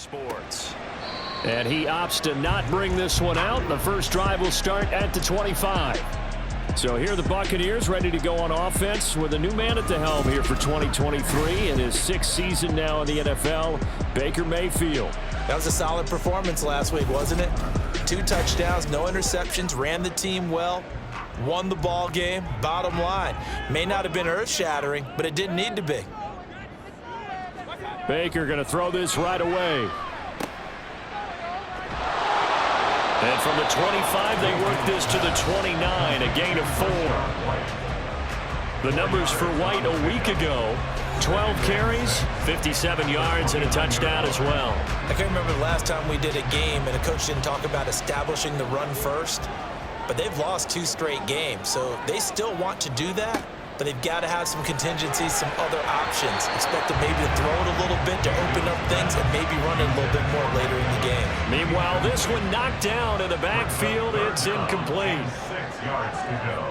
Sports. And he opts to not bring this one out. The first drive will start at the 25. So here are the Buccaneers ready to go on offense with a new man at the helm here for 2023 in his 6th season now in the NFL, Baker Mayfield. That was a solid performance last week, wasn't it? 2 touchdowns, no interceptions, ran the team well, won the ball game. Bottom line, may not have been earth-shattering, but it didn't need to be. Baker going to throw this right away. And from the 25, they work this to the 29, a gain of 4. The numbers for White a week ago, 12 carries, 57 yards, and a touchdown as well. I can't remember the last time we did a game and a coach didn't talk about establishing the run first, but they've lost 2 straight games, so they still want to do that, but they've got to have some contingencies, some other options. Expect them maybe to throw it a little bit to open up things and maybe run it a little bit more later in the game. Meanwhile, this one knocked down in the backfield. It's incomplete. 6 yards to go.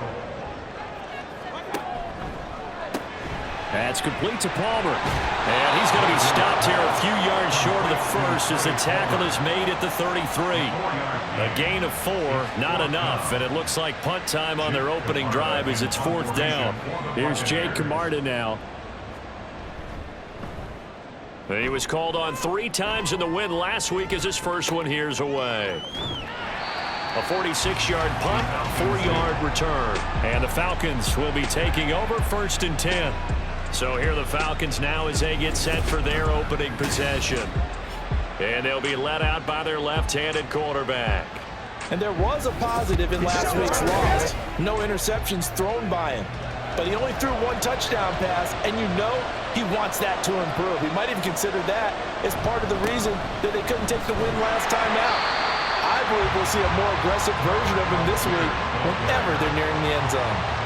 That's complete to Palmer. And he's going to be stopped here a few yards short of the first as the tackle is made at the 33. A gain of 4, not enough, and it looks like punt time on their opening drive as it's 4th down. Here's Jake Camarda now. He was called on 3 times in the win last week as his first one here's away. A 46-yard punt, 4-yard return. And the Falcons will be taking over 1st and 10. So here are the Falcons now as they get set for their opening possession. And they'll be led out by their left-handed quarterback. And there was a positive in last week's loss. No interceptions thrown by him. But he only threw 1 touchdown pass, and you know he wants that to improve. He might even consider that as part of the reason that they couldn't take the win last time out. I believe we'll see a more aggressive version of him this week whenever they're nearing the end zone.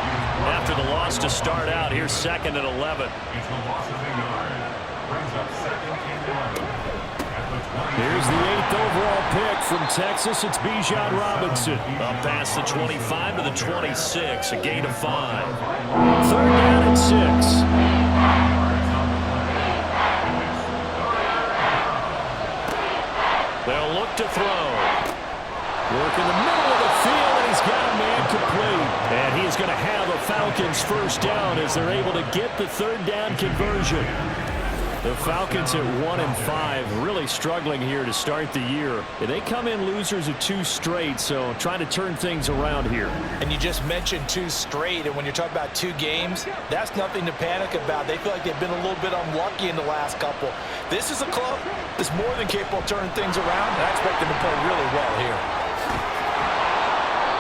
After the loss to start out, here's 2nd and 11. It's the loss of a yard. Brings up 2nd and 11. Here's the 8th overall pick from Texas. It's Bijan Robinson. Up past the 25 to the 26, a gain of 5. 3rd down and 6. They'll look to throw. Work in the middle of the field, and he's got a man complete. And he is going to have a Falcons first down as they're able to get the 3rd down conversion. The Falcons at 1-5, really struggling here to start the year. They come in losers of 2 straight, so trying to turn things around here. And you just mentioned 2 straight, and when you're talking about 2 games, that's nothing to panic about. They feel like they've been a little bit unlucky in the last couple. This is a club that's more than capable of turning things around, and I expect them to play really well here.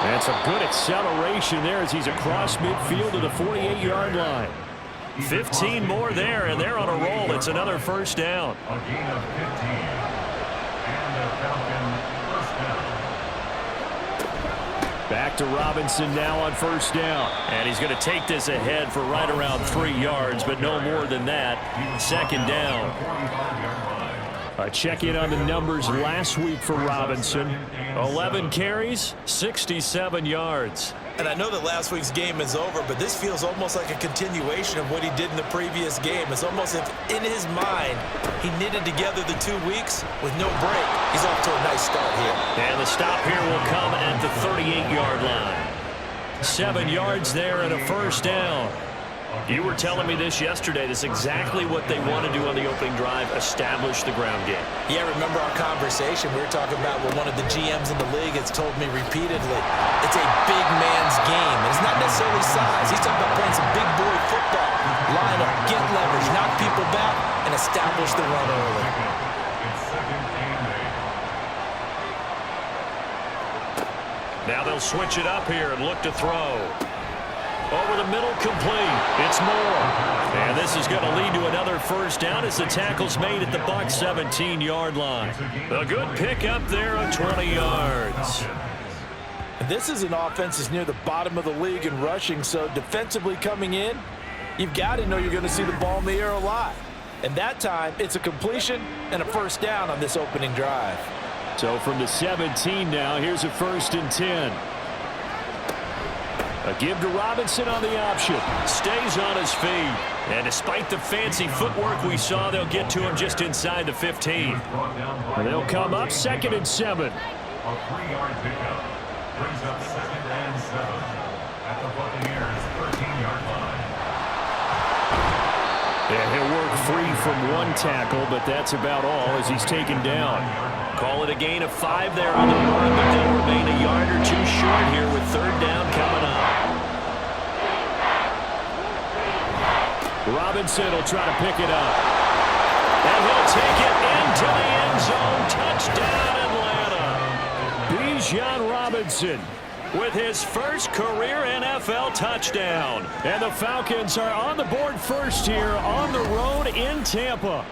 That's a good acceleration there as he's across midfield to the 48-yard line. 15 more there, and they're on a roll. It's another first down. A gain of 15. And a Falcon first down. Back to Robinson now on first down. And he's going to take this ahead for right around 3 yards, but no more than that. 2nd down. A check-in on the numbers last week for Robinson. 11 carries, 67 yards. And I know that last week's game is over, but this feels almost like a continuation of what he did in the previous game. It's almost as if in his mind he knitted together the 2 weeks with no break. He's off to a nice start here. And the stop here will come at the 38-yard line. 7 yards there and a first down. You were telling me this yesterday. This is exactly what they want to do on the opening drive, establish the ground game. Yeah, remember our conversation? We were talking about what one of the GMs in the league has told me repeatedly. It's a big man's game. And it's not necessarily size. He's talking about playing some big boy football. Line up, get leverage, knock people back, and establish the run early. Now they'll switch it up here and look to throw. Over the middle, complete. It's Moore. And this is going to lead to another first down as the tackle's made at the Bucs 17-yard line. A good pick up there on 20 yards. This is an offense that's near the bottom of the league in rushing, so defensively coming in, you've got to know you're going to see the ball in the air a lot. And that time, it's a completion and a first down on this opening drive. So from the 17 now, here's a 1st and 10. A give to Robinson on the option. Stays on his feet. And despite the fancy footwork we saw, they'll get to him just inside the 15. And they'll come up 2nd and 7. A 3-yard pickup brings up 2nd and 7 at the Buccaneers' 13-yard line. And he'll work free from one tackle, but that's about all as he's taken down. Call it a gain of 5 there on the run, but they'll remain a yard or 2 short here with 3rd down coming up. Robinson will try to pick it up. And he'll take it into the end zone. Touchdown, Atlanta. Bijan Robinson with his first career NFL touchdown. And the Falcons are on the board first here on the road in Tampa.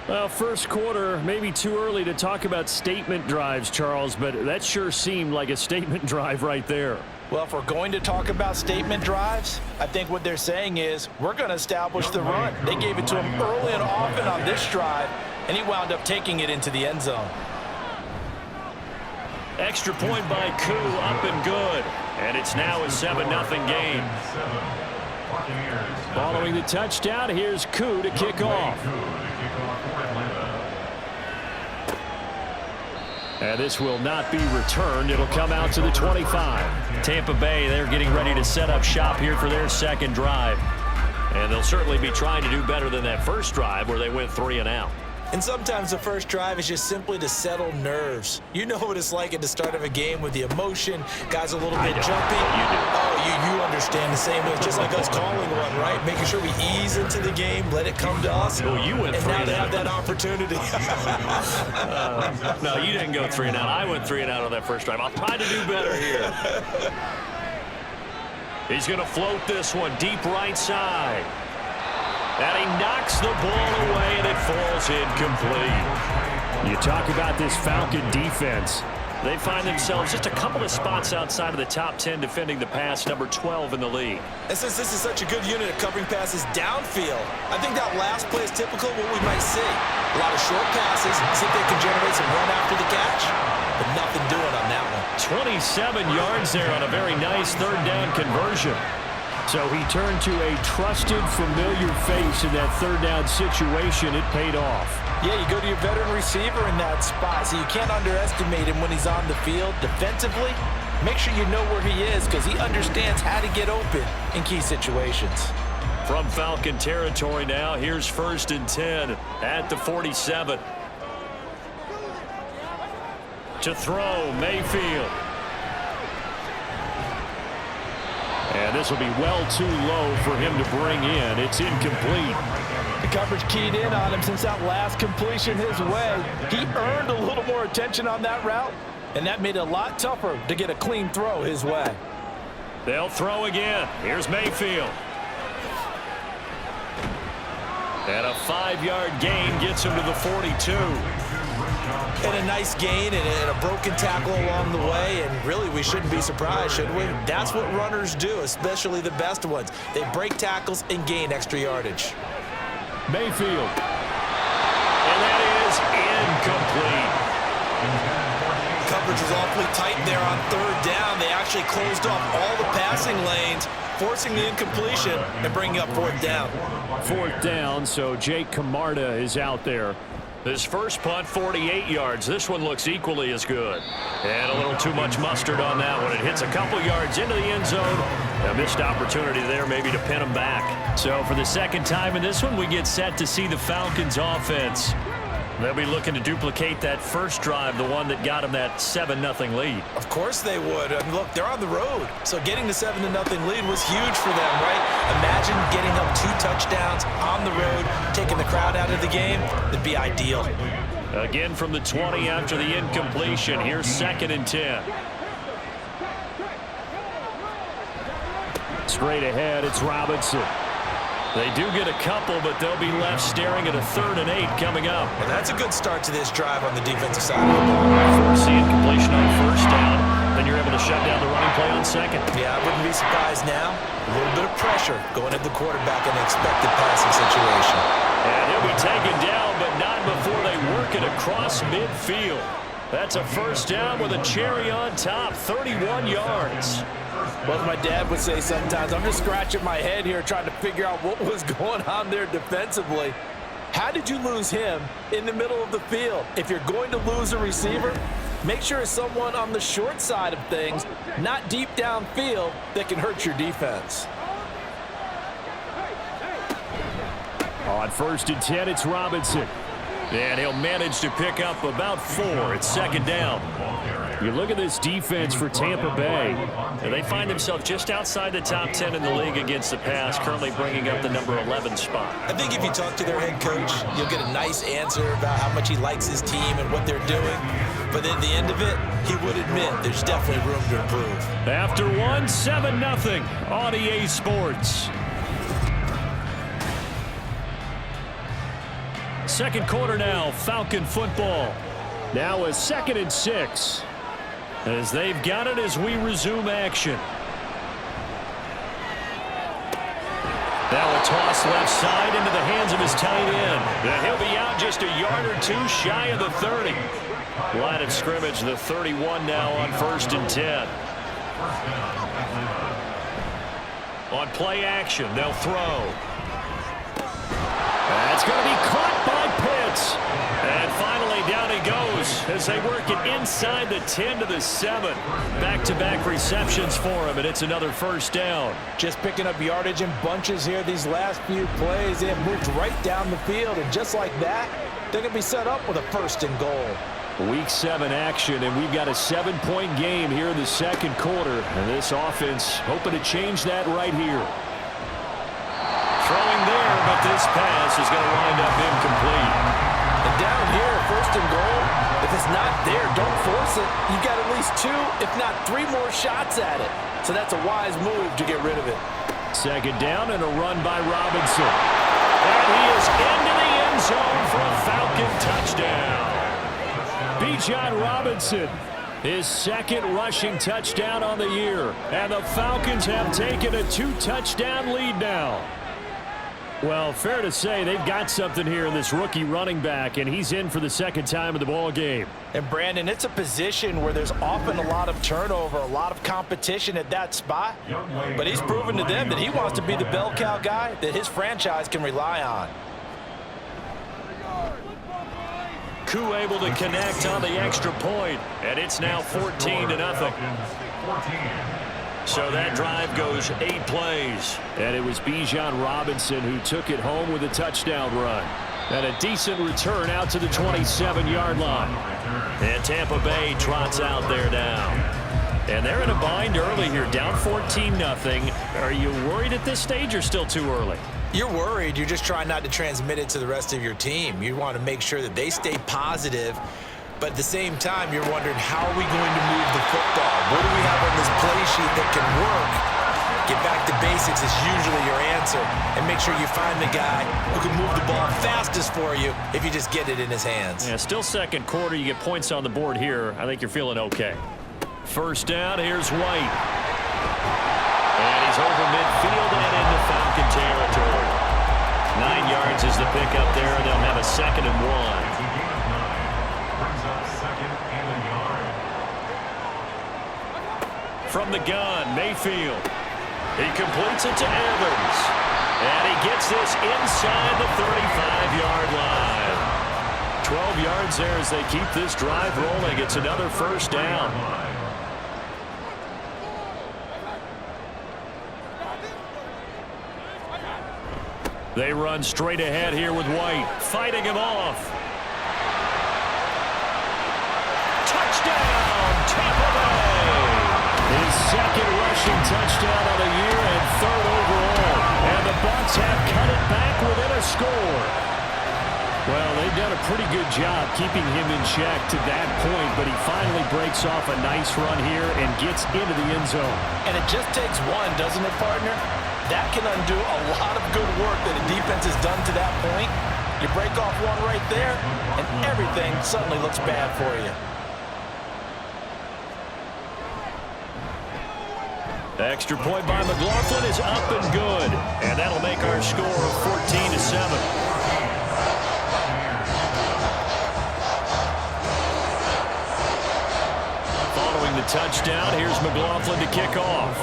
Well, first quarter, maybe too early to talk about statement drives, Charles, but that sure seemed like a statement drive right there. Well, if we're going to talk about statement drives, I think what they're saying is we're going to establish the run. They gave it to him early and often on this drive, and he wound up taking it into the end zone. Extra point by Koo, up and good. And it's now a 7-0 game. Following the touchdown, here's Koo to kick off. And this will not be returned. It'll come out to the 25. Tampa Bay, they're getting ready to set up shop here for their second drive. And they'll certainly be trying to do better than that first drive where they went 3 and out. And sometimes the first drive is just simply to settle nerves. You know what it's like at the start of a game with the emotion, guys a little bit jumpy. You do. Oh, you understand the same way. It's just like us calling one, right? Making sure we ease into the game, let it come to us. Well, you went and 3 now and they out. have that opportunity. No, you didn't go 3 and out. I went 3 and out on that first drive. I'll try to do better here. He's going to float this one deep right side. And he knocks the ball away, and it falls incomplete. You talk about this Falcon defense. They find themselves just a couple of spots outside of the top 10 defending the pass, number 12 in the league. And since this is such a good unit of covering passes downfield, I think that last play is typical of what we might see. A lot of short passes, see if they can generate some run after the catch, but nothing doing on that one. 27 yards there on a very nice 3rd down conversion. So he turned to a trusted, familiar face in that 3rd down situation. It paid off. Yeah, you go to your veteran receiver in that spot, so you can't underestimate him when he's on the field. Defensively, make sure you know where he is because he understands how to get open in key situations. From Falcon territory now, here's 1st and 10 at the 47. To throw, Mayfield. And this will be well too low for him to bring in. It's incomplete. The coverage keyed in on him since that last completion his way. He earned a little more attention on that route, and that made it a lot tougher to get a clean throw his way. They'll throw again. Here's Mayfield. And a 5-yard gain gets him to the 42. And a nice gain and a broken tackle along the way, and really we shouldn't be surprised, should we? That's what runners do, especially the best ones. They break tackles and gain extra yardage. Mayfield. And that is incomplete. Coverage was awfully tight there on 3rd down. They actually closed off all the passing lanes, forcing the incompletion and bringing up 4th down. 4th down, so Jake Camarda is out there. His first punt, 48 yards. This one looks equally as good. And a little too much mustard on that one. It hits a couple yards into the end zone. A missed opportunity there maybe to pin him back. So for the second time in this one, we get set to see the Falcons offense. They'll be looking to duplicate that first drive, the one that got them that 7-0 lead. Of course they would. I mean, look, they're on the road. So getting the 7-0 lead was huge for them, right? Imagine getting up 2 touchdowns on the road, taking the crowd out of the game. It'd be ideal. Again from the 20 after the incompletion. Here's 2nd and 10. Straight ahead, it's Robinson. They do get a couple, but they'll be left staring at a 3rd and 8 coming up. Well, that's a good start to this drive on the defensive side of the ball. Force the incompletion on 1st down. Then you're able to shut down the running play on 2nd. Yeah, I wouldn't be surprised now. A little bit of pressure going at the quarterback in an expected passing situation. And he'll be taken down, but not before they work it across midfield. That's a first down with a cherry on top, 31 yards. Well, as my dad would say sometimes, I'm just scratching my head here trying to figure out what was going on there defensively. How did you lose him in the middle of the field? If you're going to lose a receiver, make sure it's someone on the short side of things, not deep downfield, that can hurt your defense. On 1st and 10, it's Robinson. And he'll manage to pick up about 4. It's second down. You look at this defense for Tampa Bay. And they find themselves just outside the top 10 in the league against the pass, currently bringing up the number 11 spot. I think if you talk to their head coach, you'll get a nice answer about how much he likes his team and what they're doing. But at the end of it, he would admit there's definitely room to improve. After 1, 7-0 on EA Sports. Second quarter now, Falcon football. Now a 2nd and 6. As they've got it as we resume action. Now a toss left side into the hands of his tight end. And he'll be out just a yard or 2 shy of the 30. Line of scrimmage, the 31 now on 1st and 10. On play action, they'll throw. That's going to be caught by Pitts. And finally down he goes as they work it inside the 10 to the 7. Back-to-back receptions for him, and it's another first down. Just picking up yardage in bunches here these last few plays. They have moved right down the field, and just like that, they're going to be set up with a 1st and goal. Week 7 action, and we've got a 7-point game here in the second quarter. And this offense hoping to change that right here. Throwing there, but this pass is going to wind up incomplete. And down here, 1st and goal, if it's not there, don't force it. You've got at least 2, if not 3 more shots at it. So that's a wise move to get rid of it. Second down and a run by Robinson. And he is into the end zone for a Falcon touchdown. Bijan Robinson, his 2nd rushing touchdown on the year. And the Falcons have taken a 2-touchdown lead now. Well, fair to say they've got something here in this rookie running back, and he's in for the 2nd time of the ball game. And Brandon, it's a position where there's often a lot of turnover, a lot of competition at that spot. But he's proven to them that he wants to be the bell cow guy that his franchise can rely on. Koo able to connect on the extra point, and it's now 14-0. So that drive goes 8 plays. And it was Bijan Robinson who took it home with a touchdown run. And a decent return out to the 27-yard line. And Tampa Bay trots out there now. And they're in a bind early here, down 14-0. Are you worried at this stage or still too early? You're worried. You're just trying not to transmit it to the rest of your team. You want to make sure that they stay positive. But at the same time, you're wondering, how are we going to move the football? What do we have on this play sheet that can work? Get back to basics is usually your answer. And make sure you find the guy who can move the ball fastest for you if you just get it in his hands. Yeah, still second quarter. You get points on the board here. I think you're feeling okay. First down, here's White. And he's over midfield and into Falcon territory. 9 yards is the pickup there, and they'll have a 2nd and 1. From the gun, Mayfield. He completes it to Evans. And he gets this inside the 35-yard line. 12 yards there as they keep this drive rolling. It's another first down. They run straight ahead here with White, fighting him off. Touchdown, Tampa Bay! His 2nd rushing touchdown of the year and 3rd overall. And the Bucs have cut it back within a score. Well, they've done a pretty good job keeping him in check to that point, but he finally breaks off a nice run here and gets into the end zone. And it just takes one, doesn't it, partner? That can undo a lot of good work that a defense has done to that point. You break off one right there, and everything suddenly looks bad for you. The extra point by McLaughlin is up and good. And that'll make our score 14-7. touchdown. Here's McLaughlin to kick off.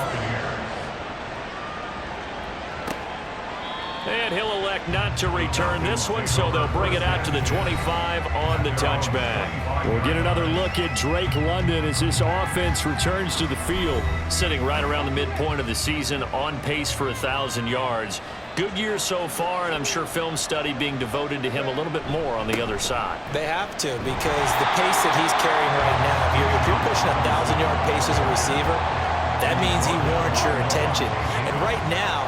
And he'll elect not to return this one, so they'll bring it out to the 25 on the touchback. We'll get another look at Drake London as this offense returns to the field. Sitting right around the midpoint of the season, on pace for 1,000 yards. Good year so far, and I'm sure film study being devoted to him a little bit more on the other side. They have to, because the pace that he's carrying right now, if you're pushing 1,000-yard pace as a receiver, that means he warrants your attention. And right now,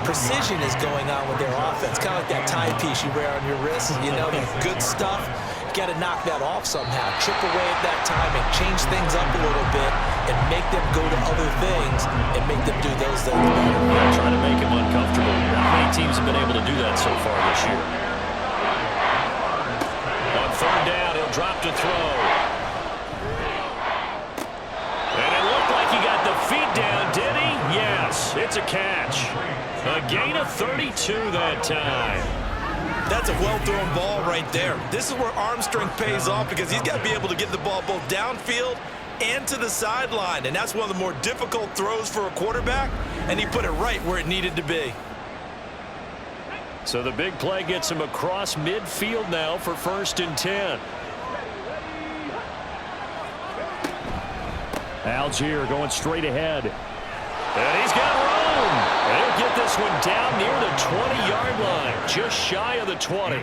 precision is going on with their offense, kind of like that timepiece you wear on your wrist. You know, that good stuff. You got to knock that off somehow. Chip away at that timing, change things up a little bit, and make them go to other things and make them do those things better. Yeah, try to make him uncomfortable. Not many teams have been able to do that so far this year. On third down, he'll drop to throw. And it looked like he got the feet down, did he? Yes, it's a catch. A gain of 32 that time. That's a well-thrown ball right there. This is where arm strength pays off, because he's got to be able to get the ball both downfield and to the sideline. And that's one of the more difficult throws for a quarterback, and he put it right where it needed to be. So the big play gets him across midfield now for 1st and 10. Algier going straight ahead. And he's got room. And he'll get this one down near the 20-yard line, just shy of the 20.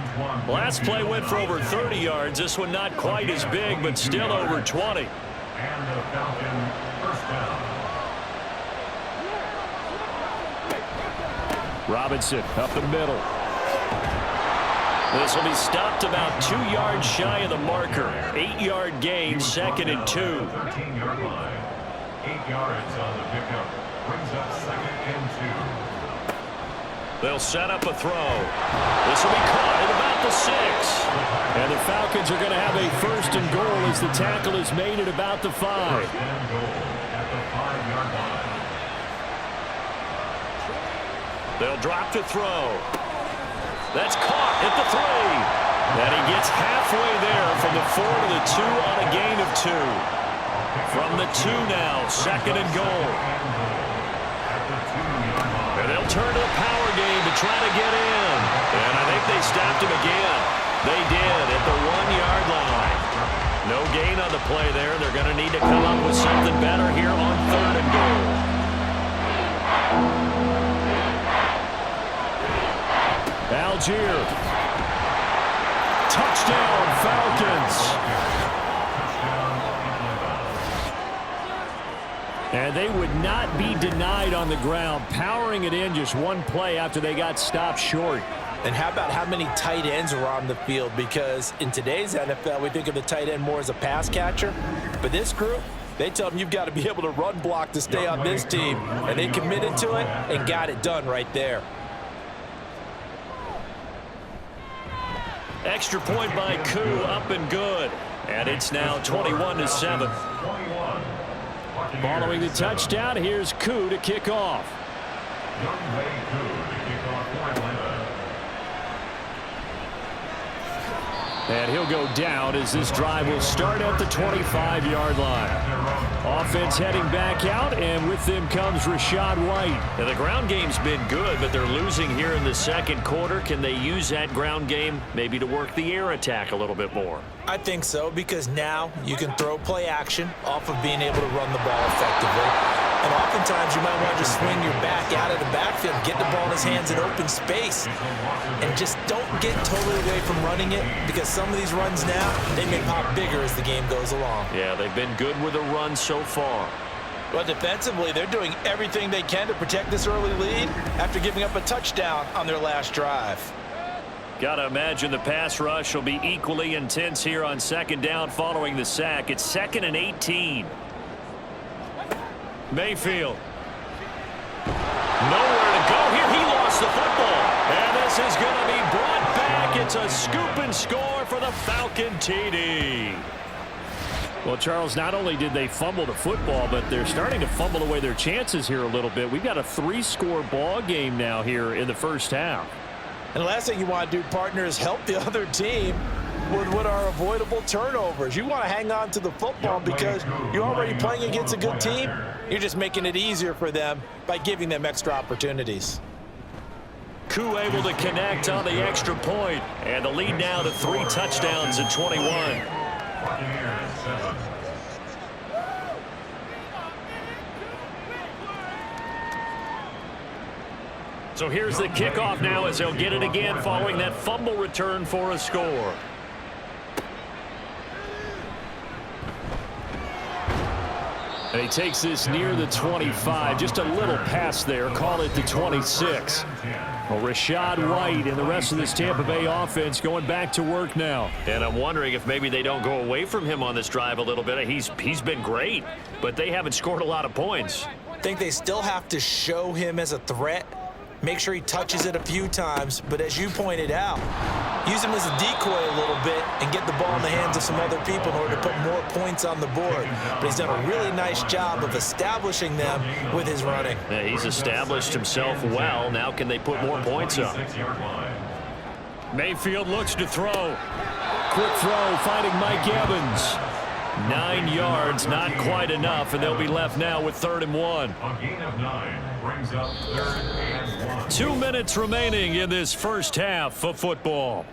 Last play went for over 30 yards. This one not quite as big, but still over 20. And the Falcon first down. Robinson up the middle. This will be stopped about 2 yards shy of the marker. 8-yard gain, 2nd and 2. 13-yard line. 8 yards on the pickup. Brings up 2nd and 2. They'll set up a throw. This will be caught at about the 6. And the Falcons are going to have a 1st and goal as the tackle is made at about the 5. 1st and goal at the 5-yard line. They'll drop to throw. That's caught at the 3. And he gets halfway there from the 4 to the 2 on a gain of 2. From the 2 now, 2nd and goal. And they'll turn to the power game to try to get in. And I think they stopped him again. They did at the 1-yard line. No gain on the play there. They're going to need to come up with something better here on 3rd and goal. Algier. Touchdown, Falcons. And they would not be denied on the ground, powering it in just one play after they got stopped short. And how about how many tight ends are on the field? Because in today's NFL, we think of the tight end more as a pass catcher. But this group, they tell them you've got to be able to run block to stay on this team. And they committed to it and got it done right there. Extra point by Koo, up and good. And it's now 21-7. Following the touchdown, here's Koo to kick off. Young Wei Koo to kick off for Atlanta. And he'll go down as this drive will start at the 25-yard line. Offense heading back out, and with them comes Rachaad White. And the ground game's been good, but they're losing here in the 2nd quarter. Can they use that ground game maybe to work the air attack a little bit more? I think so, because now you can throw play action off of being able to run the ball effectively. And oftentimes you might want to just swing your back out of the backfield, get the ball in his hands in open space, and just don't get totally away from running it, because some of these runs now, they may pop bigger as the game goes along. Yeah, they've been good with a run so far. But defensively, they're doing everything they can to protect this early lead after giving up a touchdown on their last drive. Got to imagine the pass rush will be equally intense here on 2nd down following the sack. It's 2nd and 18. Mayfield. Nowhere to go here. He lost the football. And this is going to be brought back. It's a scoop and score for the Falcon TD. Well, Charles, not only did they fumble the football, but they're starting to fumble away their chances here a little bit. We've got a 3-score ball game now here in the 1st half. And the last thing you want to do, partner, is help the other team with what are avoidable turnovers. You want to hang on to the football because you're already playing against a good team. You're just making it easier for them by giving them extra opportunities. Koo able to connect on the extra point, and the lead now to 3 touchdowns at 21. So here's the kickoff now as they'll get it again following that fumble return for a score. And he takes this near the 25. Just a little pass there. Call it the 26. Well, Rachaad White and the rest of this Tampa Bay offense going back to work now. And I'm wondering if maybe they don't go away from him on this drive a little bit. He's been great, but they haven't scored a lot of points. I think they still have to show him as a threat. Make sure he touches it a few times, but as you pointed out, use him as a decoy a little bit and get the ball in the hands of some other people in order to put more points on the board. But he's done a really nice job of establishing them with his running. Yeah, he's established himself well. Now can they put more points up? Mayfield looks to throw. Quick throw, finding Mike Evans. 9 yards, not quite enough, and they'll be left now with 3rd and 1. A gain of 9 brings up 3rd and 1. 2 minutes remaining in this first half of football.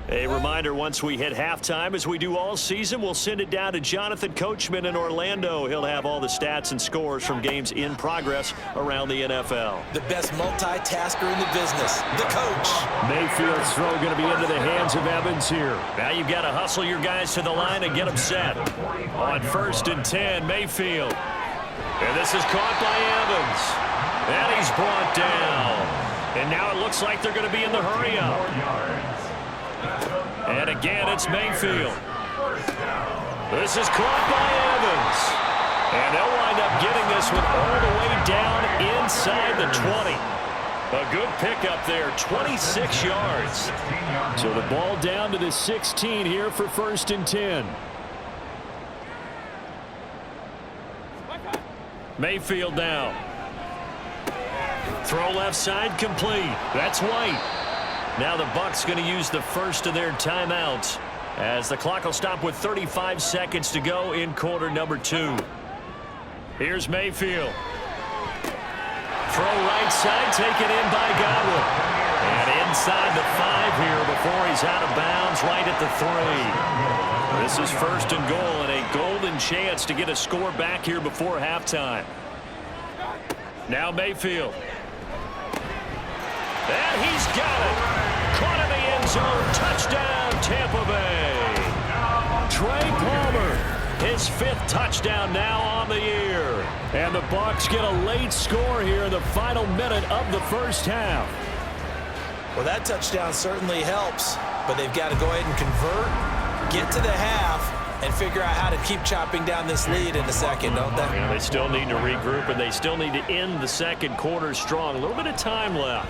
A reminder, once we hit halftime, as we do all season, we'll send it down to Jonathan Coachman in Orlando. He'll have all the stats and scores from games in progress around the NFL. The best multitasker in the business, the coach. Mayfield's throw going to be into the hands of Evans here. Now you've got to hustle your guys to the line and get them set. On 1st and 10, Mayfield. And this is caught by Evans. And he's brought down. And now it looks like they're going to be in the hurry-up. And again, it's Mayfield. This is caught by Evans. And they'll wind up getting this one all the way down inside the 20. A good pickup there, 26 yards. So the ball down to the 16 here for 1st and 10. Mayfield now. Throw left side complete. That's White. Now the Bucs going to use the first of their timeouts as the clock will stop with 35 seconds to go in quarter number 2. Here's Mayfield. Throw right side, taken in by Godwin. And inside the 5 here before he's out of bounds right at the 3. This is 1st and goal and a golden chance to get a score back here before halftime. Now Mayfield. And he's got it. Caught in the end zone. Touchdown, Tampa Bay. Trey Palmer, his 5th touchdown now on the year. And the Bucs get a late score here in the final minute of the first half. Well, that touchdown certainly helps, but they've got to go ahead and convert, get to the half, and figure out how to keep chopping down this lead in a second, don't they? Yeah, they still need to regroup, and they still need to end the second quarter strong. A little bit of time left.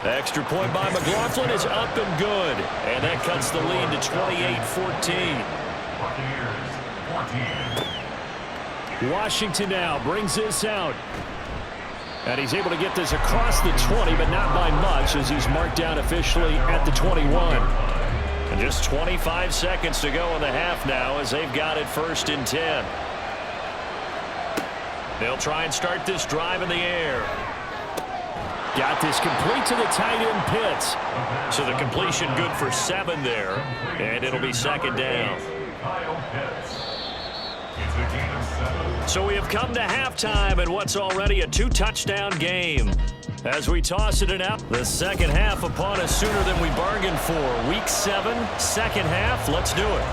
Extra point by McLaughlin is up and good. And that cuts the lead to 28-14. Washington now brings this out. And he's able to get this across the 20, but not by much as he's marked down officially at the 21. And just 25 seconds to go in the half now as they've got it 1st and 10. They'll try and start this drive in the air. Got this complete to the tight end Pitts. So the completion good for 7 there. And it'll be 2nd down. So we have come to halftime in what's already a 2-touchdown game. As we toss it out, the second half upon us sooner than we bargained for. Week 7, second half. Let's do it.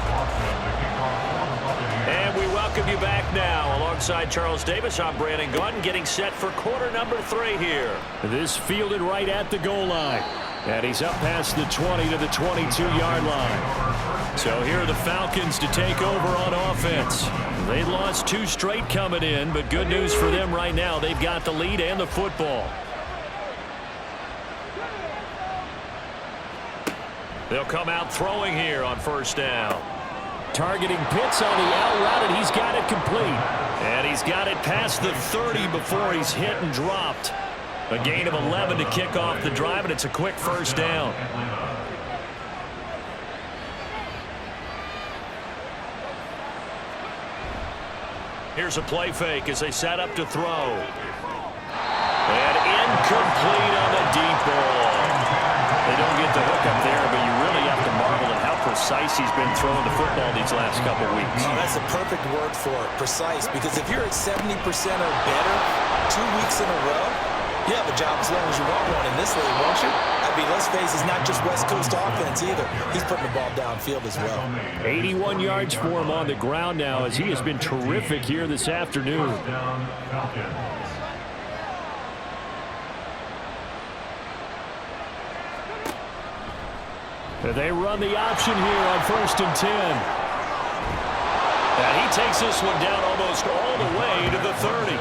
And we welcome you back now. Alongside Charles Davis, I'm Brandon Gaudin, getting set for quarter number 3 here. This fielded right at the goal line. And he's up past the 20 to the 22-yard line. So here are the Falcons to take over on offense. They lost 2 straight coming in, but good news for them right now. They've got the lead and the football. They'll come out throwing here on 1st down. Targeting Pitts on the out route, and he's got it complete. And he's got it past the 30 before he's hit and dropped. A gain of 11 to kick off the drive, and it's a quick first down. Here's a play fake as they set up to throw. And incomplete on the deep ball. They don't get the hook up there, but you really have to marvel at how precise he's been throwing the football these last couple weeks. Oh, that's a perfect word for it, precise, because if you're at 70% or better 2 weeks in a row, you have a job as long as you want one in this league, won't you? I mean, let's face it, it's not just West Coast offense either. He's putting the ball downfield as well. 81 yards for him on the ground now as he has been terrific here this afternoon. They run the option here on 1st and 10. And he takes this one down almost all the way to the 30.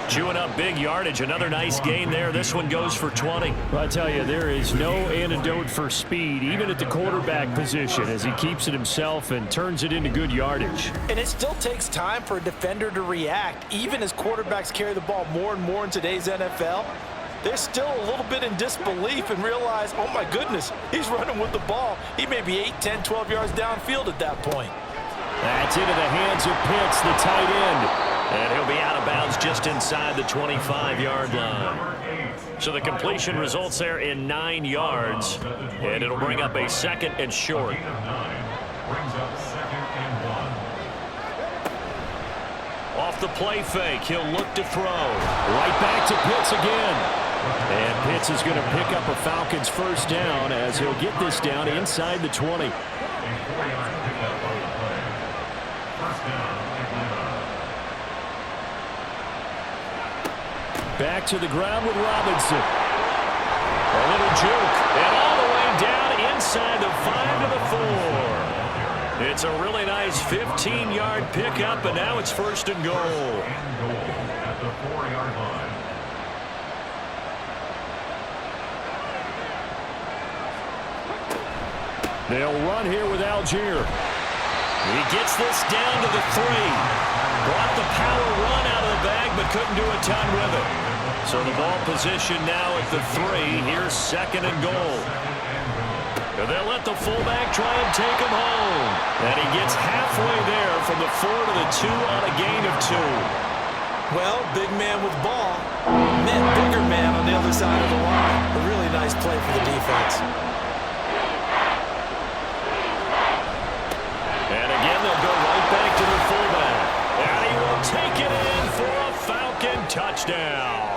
Chewing up big yardage. Another nice gain there. This one goes for 20. Well, I tell you, there is no antidote for speed, even at the quarterback position, as he keeps it himself and turns it into good yardage. And it still takes time for a defender to react. Even as quarterbacks carry the ball more and more in today's NFL, they're still a little bit in disbelief and realize, oh my goodness, he's running with the ball. He may be 8, 10, 12 yards downfield at that point. That's into the hands of Pitts, the tight end. And he'll be out of bounds just inside the 25-yard line. So the completion results there in 9 yards. And it'll bring up a 2nd and short. Off the play fake, he'll look to throw. Right back to Pitts again. And Pitts is going to pick up a Falcons first down as he'll get this down inside the 20. Back to the ground with Robinson. A little juke. And all the way down inside the 5 to the 4. It's a really nice 15-yard pickup, and now it's 1st and goal. At the 4-yard line. They'll run here with Algier. He gets this down to the 3. Brought the power run out of the bag, but couldn't do a ton with it. So the ball position now at the 3. Here's 2nd and goal. And they'll let the fullback try and take him home. And he gets halfway there from the 4 to the 2 on a gain of 2. Well, big man with ball meant bigger man on the other side of the line. A really nice play for the defense. And again, they'll go right back to the fullback. And he will take it in for a Falcon touchdown.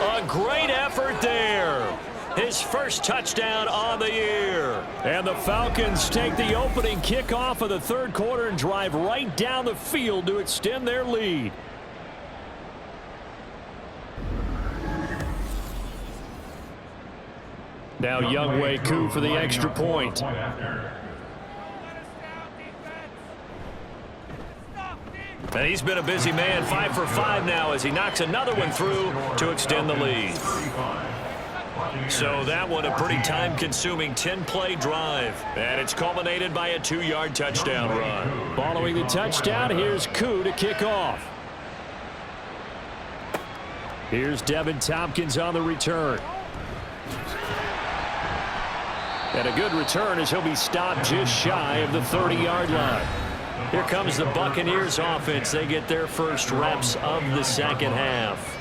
A great effort there. His first touchdown on the year. And the Falcons take the opening kickoff of the 3rd quarter and drive right down the field to extend their lead. Now Younghoe Koo for the extra point. And he's been a busy man, 5 for 5 now as he knocks another one through to extend the lead. So that one a pretty time-consuming 10-play drive. And it's culminated by a 2-yard touchdown run. Following the touchdown, here's Koo to kick off. Here's Devin Tompkins on the return. And a good return as he'll be stopped just shy of the 30-yard line. Here comes the Buccaneers offense. They get their first reps of the 2nd half.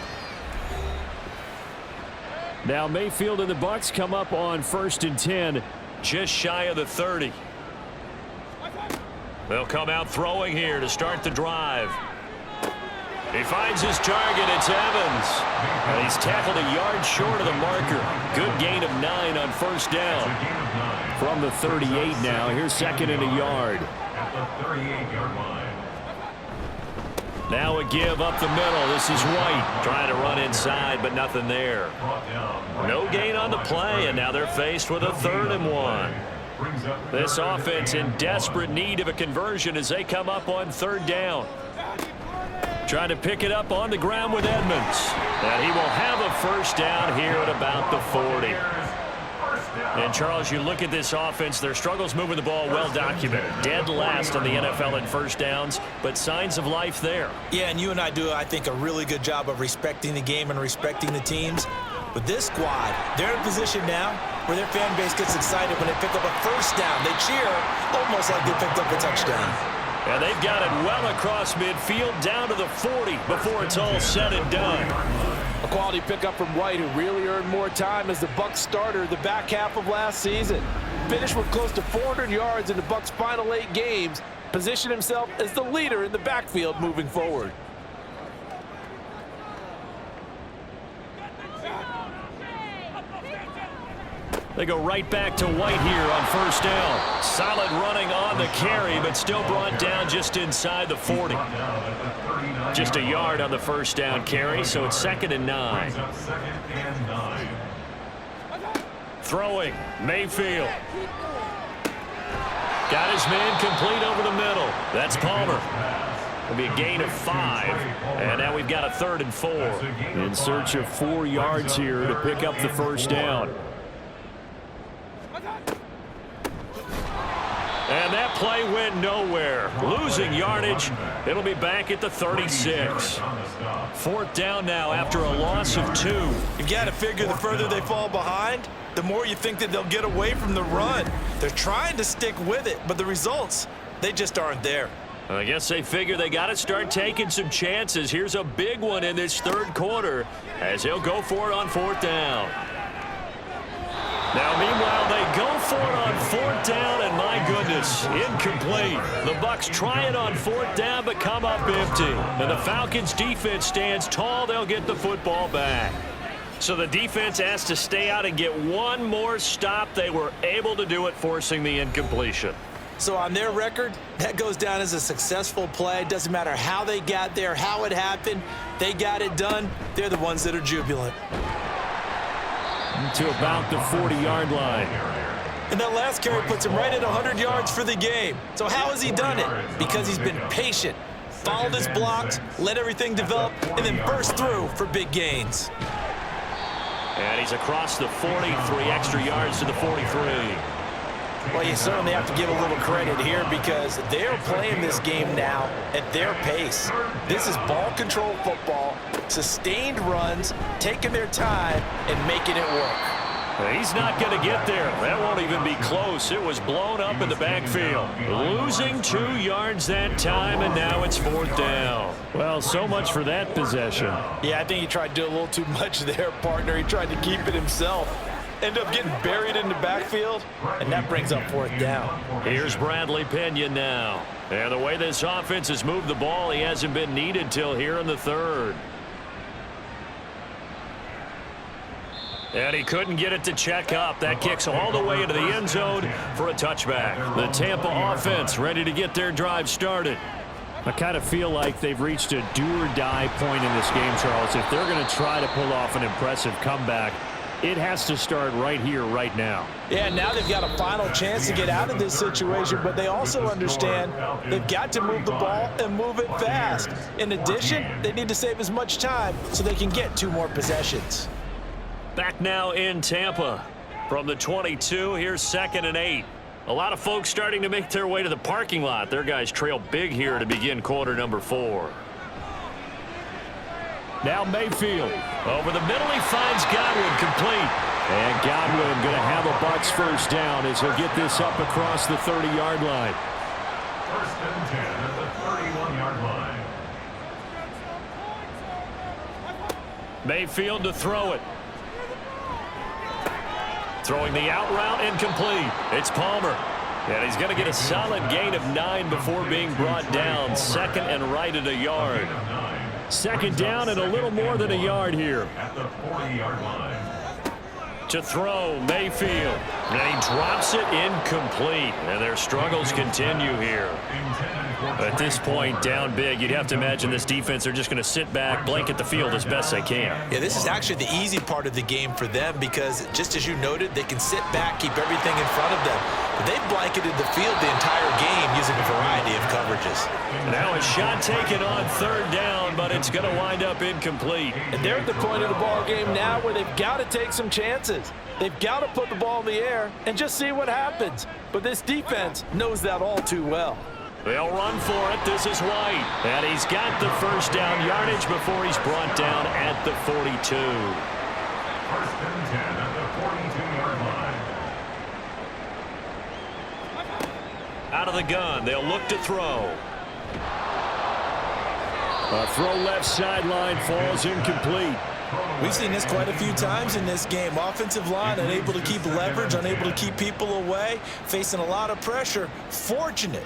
Now Mayfield and the Bucs come up on 1st and 10, just shy of the 30. They'll come out throwing here to start the drive. He finds his target. It's Evans. And he's tackled a yard short of the marker. Good gain of 9 on 1st down. From the 38 now. Here's 2nd and a yard. At the 38-yard line. Now a give up the middle. This is White trying to run inside, but nothing there. No gain on the play, and now they're faced with a 3rd and 1. This offense in desperate need of a conversion as they come up on 3rd down. Trying to pick it up on the ground with Edmonds. And he will have a first down here at about the 40. And, Charles, you look at this offense, their struggles moving the ball well documented. Dead last in the NFL in first downs, but signs of life there. Yeah, and you and I do, I think, a really good job of respecting the game and respecting the teams. With this squad, they're in a position now where their fan base gets excited when they pick up a first down. They cheer almost like they picked up a touchdown. And they've got it well across midfield down to the 40 before it's all said and done. A quality pickup from White, who really earned more time as the Bucs starter the back half of last season. Finished with close to 400 yards in the Bucs' final 8 games. Positioned himself as the leader in the backfield moving forward. They go right back to White here on first down. Solid running on the carry, but still brought down just inside the 40. Just a yard on the first down carry, so it's 2nd and 9. Throwing, Mayfield. Got his man complete over the middle. That's Palmer. It'll be a gain of 5, and now we've got a 3rd and 4. In search of 4 yards here to pick up the first down. And that play went nowhere. Losing yardage. It'll be back at the 36. 4th down now after a loss of 2. You've got to figure the further they fall behind, the more you think that they'll get away from the run. They're trying to stick with it, but the results, they just aren't there. I guess they figure they got to start taking some chances. Here's a big one in this 3rd quarter as he'll go for it on 4th down. Now, meanwhile, they go for it on 4th down, and my goodness, incomplete. The Bucs try it on 4th down, but come up empty. And the Falcons' defense stands tall. They'll get the football back. So the defense has to stay out and get one more stop. They were able to do it, forcing the incompletion. So on their record, that goes down as a successful play. Doesn't matter how they got there, how it happened. They got it done. They're the ones that are jubilant. To about the 40-yard line. And that last carry puts him right at 100 yards for the game. So how has he done it? Because he's been patient, followed his blocks, let everything develop, and then burst through for big gains. And he's across the 40, 3 extra yards to the 43. Well, you certainly have to give a little credit here because they're playing this game now at their pace. This is ball control football, sustained runs, taking their time and making it work. He's not going to get there. That won't even be close. It was blown up in the backfield. Losing 2 yards that time, and now it's 4th down. Well, so much for that possession. Yeah, I think he tried to do a little too much there, partner. He tried to keep it himself. Ended up getting buried in the backfield, and that brings up 4th down. Here's Bradley Pinion now. And the way this offense has moved the ball, he hasn't been needed till here in the 3rd. And he couldn't get it to check up. That kicks all the way into the end zone for a touchback. The Tampa offense ready to get their drive started. I kind of feel like they've reached a do-or-die point in this game, Charles. If they're going to try to pull off an impressive comeback, it has to start right here, right now. Yeah, now they've got a final chance to get out of this situation, but they also understand they've got to move the ball and move it fast. In addition, they need to save as much time so they can get 2 more possessions. Back now in Tampa. From the 22, here's 2nd and 8. A lot of folks starting to make their way to the parking lot. Their guys trail big here to begin quarter number 4. Now Mayfield. Over the middle, he finds Godwin complete. And Godwin going to have a Bucs first down as he'll get this up across the 30-yard line. 1st and 10 at the 31-yard line. Mayfield to throw it. Throwing the out route, incomplete. It's Palmer. And he's going to get a solid gain of 9 before being brought down. 2nd and right at a yard. 2nd down and a little more than a yard here. At the 40-yard line. To throw, Mayfield. And he drops it incomplete. And their struggles continue here. At this point, down big, you'd have to imagine this defense are just going to sit back, blanket the field as best they can. Yeah, this is actually the easy part of the game for them because, just as you noted, they can sit back, keep everything in front of them. They've blanketed the field the entire game using a variety of coverages. Now a shot taken on third down, but it's going to wind up incomplete. And they're at the point of the ball game now where they've got to take some chances. They've got to put the ball in the air and just see what happens. But this defense knows that all too well. They'll run for it. This is White. And he's got the first down yardage before he's brought down at the 42. First and 10 at the 42-yard line. Out of the gun. They'll look to throw. A throw left sideline falls incomplete. We've seen this quite a few times in this game. Offensive line unable to keep leverage, unable to keep people away, facing a lot of pressure. Fortunate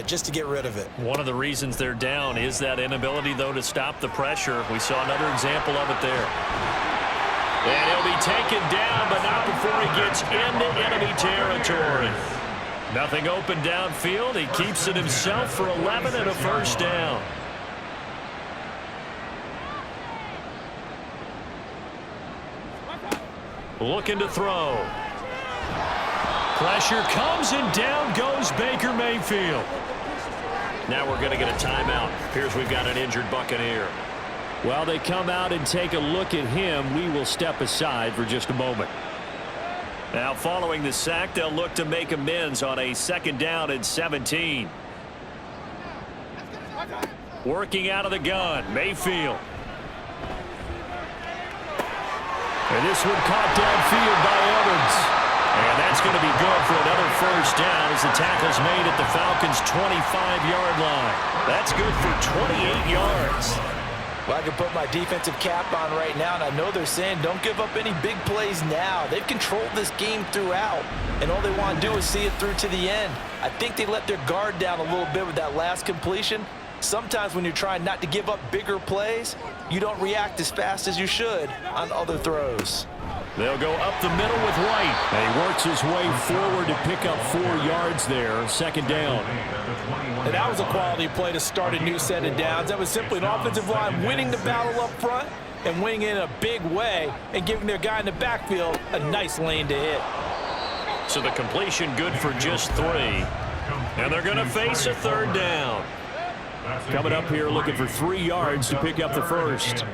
just to get rid of it. One of the reasons they're down is that inability, though, to stop the pressure. We saw another example of it there. And he'll be taken down, but not before he gets into enemy territory. Nothing open downfield. He keeps it himself for 11 and a first down. Looking to throw. Pressure comes and down goes Baker Mayfield. Now we're going to get a timeout. Appears we've got an injured Buccaneer. While they come out and take a look at him, we will step aside for just a moment. Now following the sack, they'll look to make amends on a second down and 17. Working out of the gun, Mayfield. And this one caught downfield by Evans. And that's going to be good for another first down as the tackle's made at the Falcons' 25-yard line. That's good for 28 yards. Well, I can put my defensive cap on right now, and I know they're saying don't give up any big plays now. They've controlled this game throughout, and all they want to do is see it through to the end. I think they let their guard down a little bit with that last completion. Sometimes when you're trying not to give up bigger plays, you don't react as fast as you should on other throws. They'll go up the middle with White. And he works his way forward to pick up 4 yards there. Second down. And that was a quality play to start a new set of downs. That was simply an offensive line winning the battle up front and winning in a big way and giving their guy in the backfield a nice lane to hit. So the completion good for just 3. And they're going to face a third down. Coming up here looking for 3 yards to pick up the first.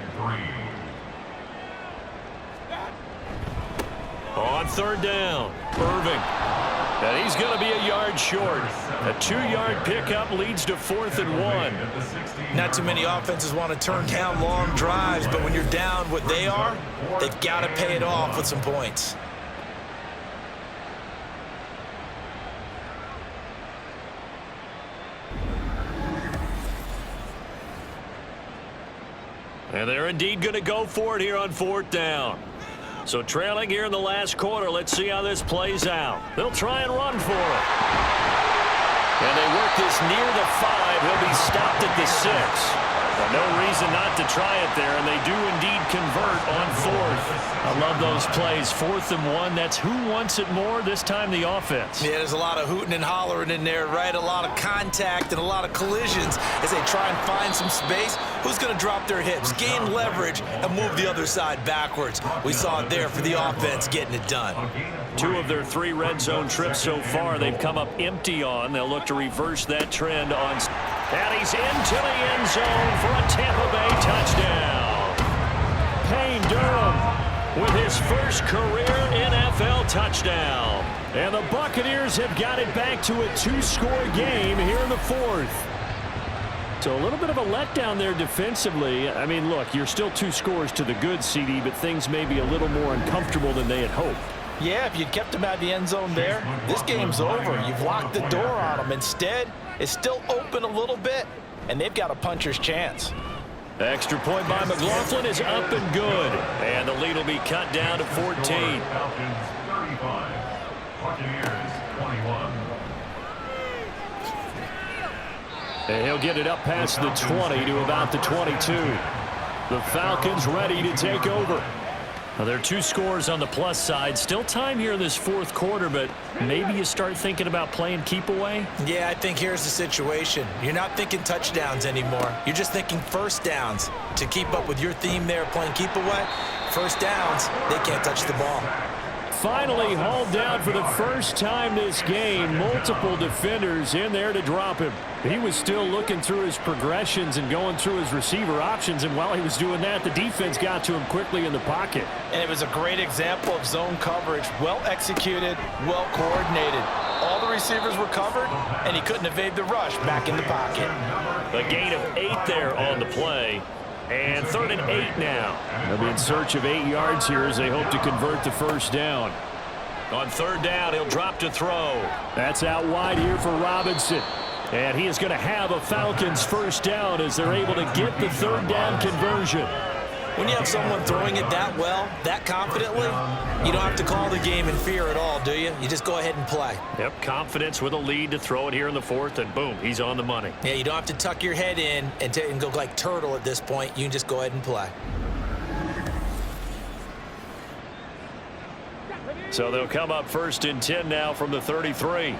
On third down, Irving. And he's going to be a yard short. A 2-yard pickup leads to 4th and 1. Not too many offenses want to turn down long drives, but when you're down what they are, they've got to pay it off with some points. And they're indeed going to go for it here on 4th down. So trailing here in the last quarter, let's see how this plays out. They'll try and run for it. And they work this near the 5. He'll be stopped at the 6. Well, no reason not to try it there, and they do indeed convert on 4th. I love those plays. 4th and 1, that's who wants it more, this time the offense. Yeah, there's a lot of hooting and hollering in there, right? A lot of contact and a lot of collisions as they try and find some space. Who's going to drop their hips, gain leverage, and move the other side backwards? We saw it there for the offense getting it done. 2 of their 3 red zone trips so far they've come up empty on. They'll look to reverse that trend on. And he's into the end zone for a Tampa Bay touchdown. Payne Durham with his first career NFL touchdown. And the Buccaneers have got it back to a 2-score game here in the 4th. So a little bit of a letdown there defensively. I mean, look, you're still 2 scores to the good, CD, but things may be a little more uncomfortable than they had hoped. Yeah, if you kept them out of the end zone there, this game's over. You've locked the door on them. Instead, it's still open a little bit, and they've got a puncher's chance. Extra point by McLaughlin is up and good. And the lead will be cut down to 14. Falcons 35, Buccaneers 21. And he'll get it up past the 20 to about the 22. The Falcons ready to take over. Now, there are 2 scores on the plus side. Still time here in this 4th quarter, but maybe you start thinking about playing keep away? Yeah, I think here's the situation. You're not thinking touchdowns anymore. You're just thinking first downs. To keep up with your theme there, playing keep away, first downs, they can't touch the ball. finally hauled down for the first time this game. Multiple defenders in there to drop him. He was still looking through his progressions and going through his receiver options, and while he was doing that, the defense got to him quickly in the pocket. And it was a great example of zone coverage. Well executed, well coordinated. All the receivers were covered, and he couldn't evade the rush back in the pocket. A gain of 8 there on the play. And 3rd and 8 now. They'll be in search of 8 yards here as they hope to convert the first down. On 3rd down, he'll drop to throw. That's out wide here for Robinson. And he is going to have a Falcons first down as they're able to get the 3rd down conversion. When you have someone throwing it that well, that confidently, you don't have to call the game in fear at all, do you? You just go ahead and play. Yep, confidence with a lead to throw it here in the 4th, and boom, he's on the money. Yeah, you don't have to tuck your head in and go like turtle at this point. You can just go ahead and play. So they'll come up 1st and 10 now from the 33.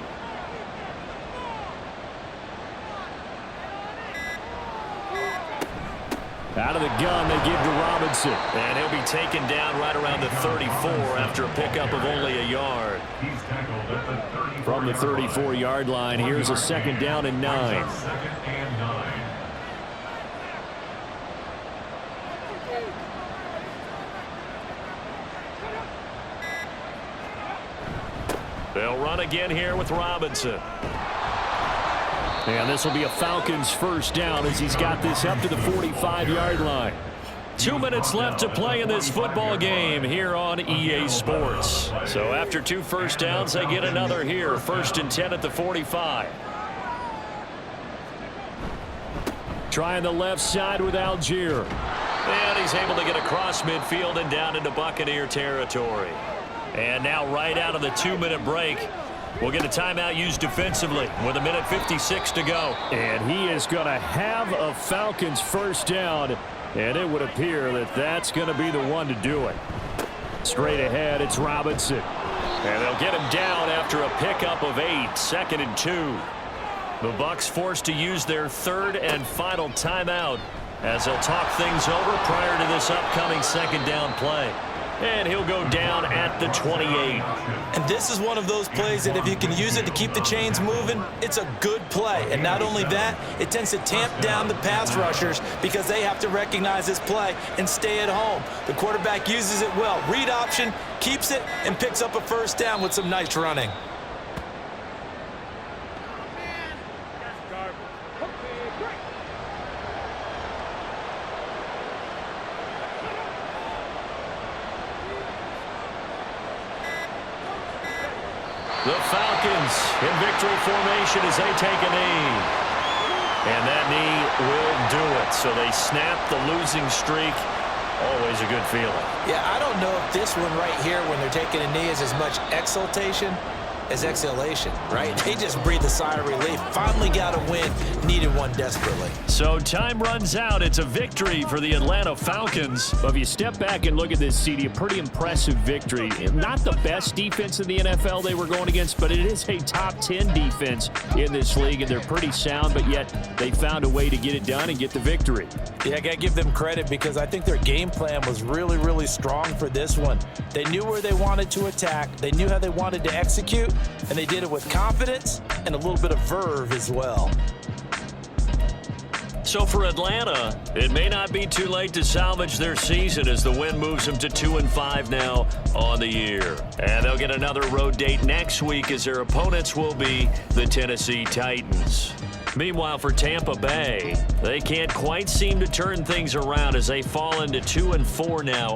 Out of the gun, they give to Robinson. And he'll be taken down right around the 34 after a pickup of only a yard. He's tackled at the 34. From the 34-yard line, here's a 2nd down and 9. 2nd and 9. They'll run again here with Robinson. And this will be a Falcons first down as he's got this up to the 45-yard line. 2 minutes left to play in this football game here on EA Sports. So after 2 first downs, they get another here. 1st and 10 at the 45. Trying the left side with Algier. And he's able to get across midfield and down into Buccaneer territory. And now right out of the 2-minute break, we'll get a timeout used defensively with 1:56 to go. And he is going to have a Falcons first down, and it would appear that that's going to be the one to do it. Straight ahead, it's Robinson. And they'll get him down after a pickup of 8, 2nd and 2. The Bucs forced to use their 3rd and final timeout as they'll talk things over prior to this upcoming 2nd down play. And he'll go down at the 28. And this is one of those plays that if you can use it to keep the chains moving, it's a good play. And not only that, it tends to tamp down the pass rushers because they have to recognize this play and stay at home. The quarterback uses it well. Read option, keeps it, and picks up a first down with some nice running. The Falcons in victory formation as they take a knee. And that knee will do it. So they snap the losing streak. Always a good feeling. Yeah, I don't know if this one right here when they're taking a knee is as much exultation as exhalation, right? They just breathe a sigh of relief. Finally got a win. Needed one desperately. So time runs out. It's a victory for the Atlanta Falcons. But if you step back and look at this, CD, a pretty impressive victory. Not the best defense in the NFL they were going against, but it is a top 10 defense in this league, and they're pretty sound, but yet they found a way to get it done and get the victory. Yeah, I got to give them credit because I think their game plan was really, really strong for this one. They knew where they wanted to attack. They knew how they wanted to execute, and they did it with confidence and a little bit of verve as well. So for Atlanta, it may not be too late to salvage their season as the win moves them to 2-5 now on the year. And they'll get another road date next week as their opponents will be the Tennessee Titans. Meanwhile, for Tampa Bay, they can't quite seem to turn things around as they fall into 2-4 now